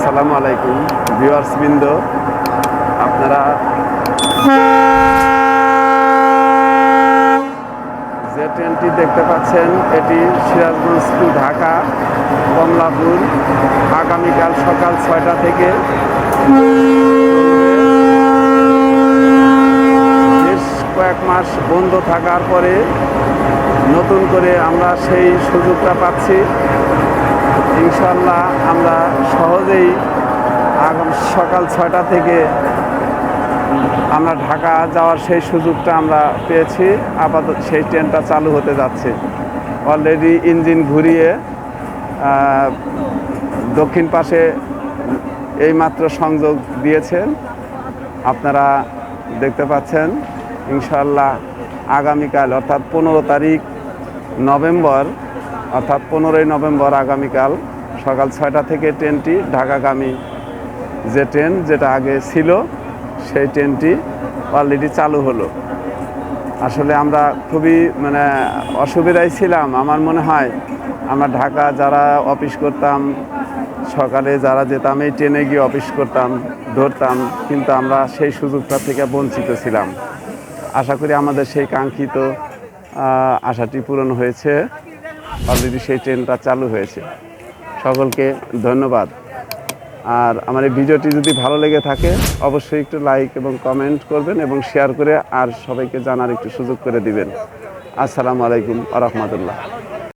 আসসালামু আলাইকুম ভিউয়ার্স বৃন্দ, আপনারা যে ট্রেনটি দেখতে পাচ্ছেন এটি সিরাজগঞ্জ টু ঢাকা কমলাপুর আগামীকাল সকাল 6টা থেকে বেশ কয়েক মাস বন্ধ থাকার পরে নতুন করে আমরা সেই সুযোগটা পাচ্ছি। ইনশাল্লাহ আমরা সহজেই আগামী সকাল 6টা থেকে আমরা ঢাকা যাওয়ার সেই সুযোগটা আমরা পেয়েছি। আপাতত সেই ট্রেনটা চালু হতে যাচ্ছে। অলরেডি ইঞ্জিন ঘুরিয়ে দক্ষিণ পাশে এইমাত্র সংযোগ দিয়েছেন, আপনারা দেখতে পাচ্ছেন। ইনশাল্লাহ আগামীকাল অর্থাৎ 15 তারিখ নভেম্বর অর্থাৎ 15ই নভেম্বর আগামীকাল সকাল 6টা থেকে ট্রেনটি ঢাকাগামী যে ট্রেন যেটা আগে ছিল সেই ট্রেনটি অলরেডি চালু হলো। আসলে আমরা খুবই অসুবিধায় ছিলাম। আমার মনে হয় আমরা ঢাকা যারা অফিস করতাম, সকালে যারা যেতাম এই ট্রেনে গিয়ে অফিস করতাম, ধরতাম, কিন্তু আমরা সেই সুযোগটা থেকে বঞ্চিত ছিলাম। আশা করি আমাদের সেই কাঙ্ক্ষিত আশাটি পূরণ হয়েছে। অলরেডি সেই ট্রেনটা চালু হয়েছে। সকলকে ধন্যবাদ। আর আমার এই ভিডিওটি যদি ভালো লেগে থাকে অবশ্যই একটু লাইক এবং কমেন্ট করবেন এবং শেয়ার করে আর সবাইকে জানার একটু সুযোগ করে দিবেন। আসসালামু আলাইকুম ওয়া রাহমাতুল্লাহ।